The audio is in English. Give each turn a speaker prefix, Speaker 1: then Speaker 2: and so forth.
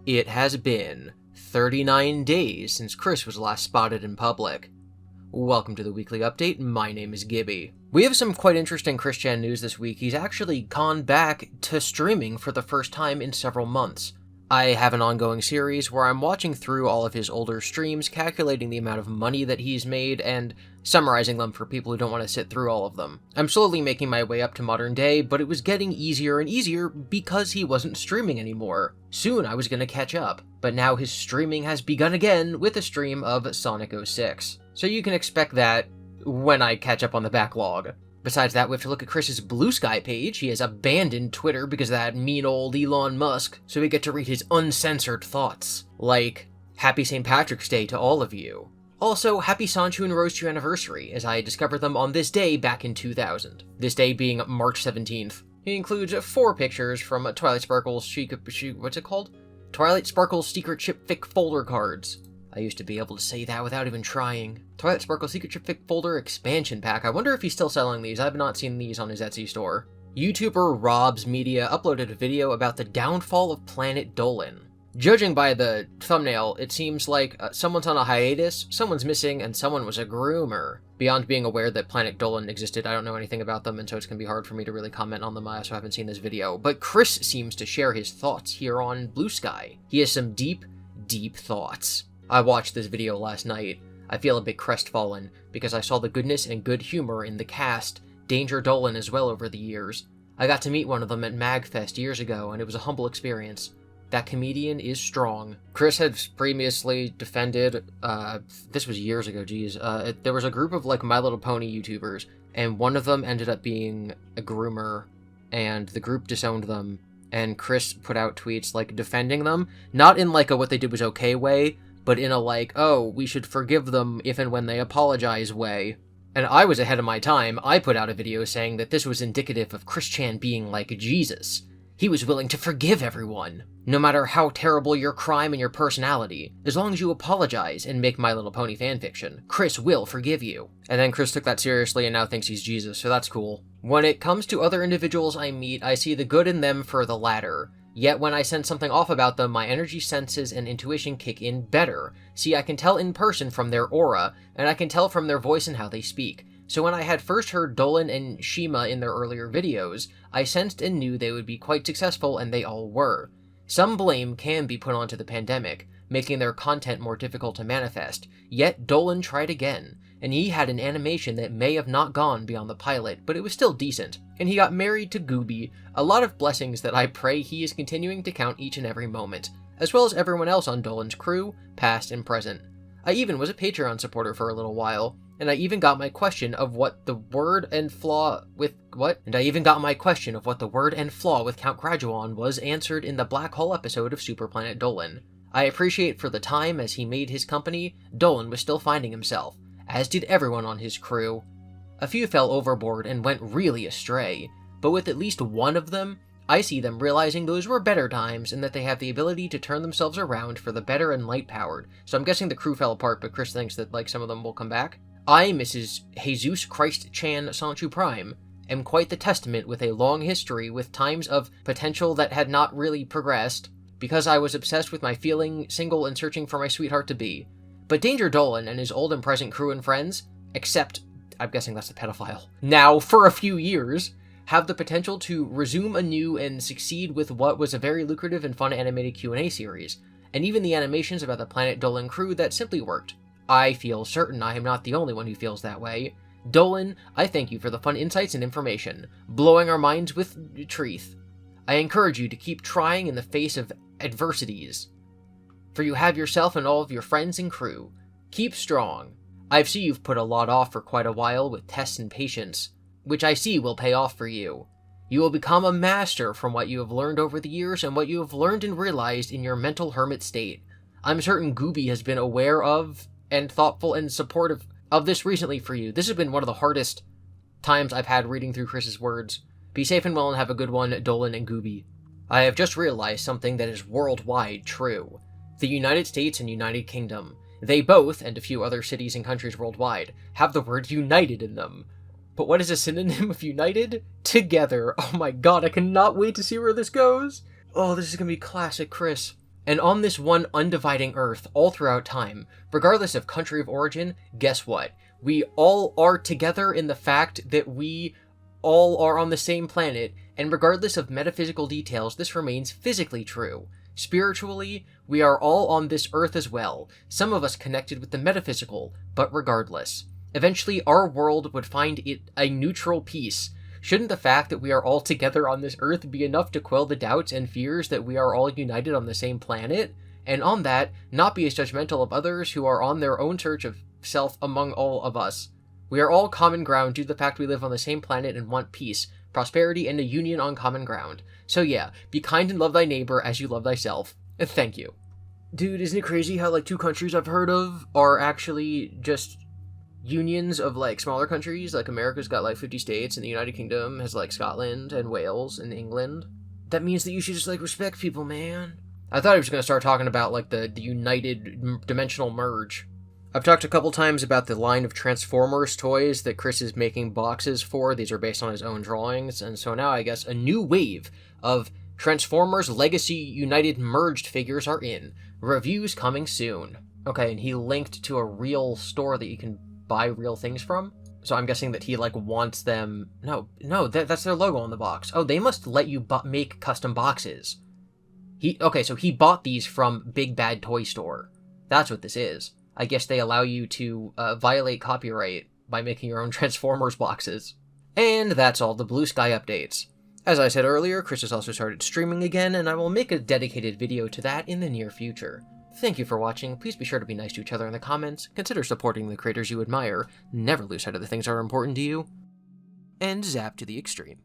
Speaker 1: It has been 39 days since Chris was last spotted in public. Welcome to the weekly update. My name is GiBi. We have some quite interesting Chris-Chan news this week. He's actually gone back to streaming for the first time in several months. I have an ongoing series where I'm watching through all of his older streams, calculating the amount of money that he's made, and summarizing them for people who don't want to sit through all of them. I'm slowly making my way up to modern day, but it was getting easier and easier because he wasn't streaming anymore. Soon I was going to catch up, but now his streaming has begun again with a stream of Sonic 06. So you can expect that when I catch up on the backlog. Besides that, we have to look at Chris's Blue Sky page. He has abandoned Twitter because of that mean old Elon Musk, so we get to read his uncensored thoughts. Like, Happy St. Patrick's Day to all of you. Also, Happy Sanchu and Rose 2 anniversary, as I discovered them on this day back in 2000. This day being March 17th. He includes 4 pictures from Twilight Sparkle's what's it called? Twilight Sparkle's Secret Ship Fic folder cards. I used to be able to say that without even trying. Twilight Sparkle Secret Ship Fic Folder Expansion Pack. I wonder if he's still selling these. I have not seen these on his Etsy store. YouTuber Rob's Media uploaded a video about the downfall of planet Dolan. Judging by the thumbnail, it seems like someone's on a hiatus, someone's missing, and someone was a groomer. Beyond being aware that planet Dolan existed, I don't know anything about them, and so it's going to be hard for me to really comment on them. I also haven't seen this video. But Chris seems to share his thoughts here on Blue Sky. He has some deep, deep thoughts. I watched this video last night. I feel a bit crestfallen, because I saw the goodness and good humor in the cast, Danger Dolan as well over the years. I got to meet one of them at MagFest years ago, and it was a humble experience. That comedian is strong. Chris had previously defended, this was years ago, geez, there was a group of, My Little Pony YouTubers, and one of them ended up being a groomer, and the group disowned them, and Chris put out tweets, defending them, not in, a what they did was okay way, but in a oh, we should forgive them if and when they apologize way. And I was ahead of my time. I put out a video saying that this was indicative of Chris-Chan being like Jesus. He was willing to forgive everyone, no matter how terrible your crime and your personality. As long as you apologize and make My Little Pony fanfiction, Chris will forgive you. And then Chris took that seriously and now thinks he's Jesus, so that's cool. When it comes to other individuals I meet, I see the good in them for the latter. Yet when I sense something off about them, my energy senses and intuition kick in better. See, I can tell in person from their aura, and I can tell from their voice and how they speak. So when I had first heard Dolan and Shima in their earlier videos, I sensed and knew they would be quite successful, and they all were. Some blame can be put onto the pandemic, making their content more difficult to manifest, yet Dolan tried again, and he had an animation that may have not gone beyond the pilot, but it was still decent. And he got married to GiBi, a lot of blessings that I pray he is continuing to count each and every moment, as well as everyone else on Dolan's crew, past and present. I even was a Patreon supporter for a little while, and I even got my question of what the word and flaw with Count Graduon was answered in the Black Hole episode of Super Planet Dolan. I appreciate for the time as he made his company, Dolan was still finding himself, as did everyone on his crew. A few fell overboard and went really astray, but with at least one of them, I see them realizing those were better times and that they have the ability to turn themselves around for the better and light-powered. So I'm guessing the crew fell apart, but Chris thinks that some of them will come back. I, Mrs. Jesus Christ Chan Sanchu Prime, am quite the testament with a long history with times of potential that had not really progressed, because I was obsessed with my feeling single and searching for my sweetheart to be. But Danger Dolan and his old and present crew and friends, except, I'm guessing that's the pedophile, now for a few years, have the potential to resume anew and succeed with what was a very lucrative and fun animated Q&A series, and even the animations about the Planet Dolan crew that simply worked. I feel certain I am not the only one who feels that way. Dolan, I thank you for the fun insights and information, blowing our minds with truth. I encourage you to keep trying in the face of adversities, for you have yourself and all of your friends and crew. Keep strong. I see you've put a lot off for quite a while with tests and patience, which I see will pay off for you. You will become a master from what you have learned over the years and what you have learned and realized in your mental hermit state. I'm certain GiBi has been aware of and thoughtful and supportive of this recently for you. This has been one of the hardest times I've had reading through Chris's words. Be safe and well and have a good one, Dolan and GiBi. I have just realized something that is worldwide true. The United States and United Kingdom, they both, and a few other cities and countries worldwide, have the word united in them. But what is a synonym of united? Together. Oh my god, I cannot wait to see where this goes. Oh, this is gonna be classic Chris. And on this one undividing Earth, all throughout time, regardless of country of origin, guess what? We all are together in the fact that we all are on the same planet, and regardless of metaphysical details, this remains physically true. Spiritually, we are all on this Earth as well, some of us connected with the metaphysical, but regardless. Eventually, our world would find it a neutral peace. Shouldn't the fact that we are all together on this Earth be enough to quell the doubts and fears that we are all united on the same planet? And on that, not be as judgmental of others who are on their own search of self among all of us. We are all common ground due to the fact we live on the same planet and want peace, prosperity, and a union on common ground. So yeah, be kind and love thy neighbor as you love thyself. Thank you. Dude, isn't it crazy how, like, 2 countries I've heard of are actually just unions of, like, smaller countries? Like, America's got, like, 50 states, and the United Kingdom has, like, Scotland and Wales and England. That means that you should just, like, respect people, man. I thought I was going to start talking about, like, the united dimensional merge. I've talked a couple times about the line of Transformers toys that Chris is making boxes for. These are based on his own drawings, and so now I guess a new wave of Transformers Legacy United merged figures are in. Reviews coming soon. Okay, and he linked to a real store that you can buy real things from. So I'm guessing that he, like, wants them... No, that's their logo on the box. Oh, they must let you make custom boxes. Okay, so he bought these from Big Bad Toy Store. That's what this is. I guess they allow you to violate copyright by making your own Transformers boxes. And that's all the Blue Sky updates. As I said earlier, Chris has also started streaming again, and I will make a dedicated video to that in the near future. Thank you for watching. Please be sure to be nice to each other in the comments, consider supporting the creators you admire, never lose sight of the things that are important to you, and zap to the extreme.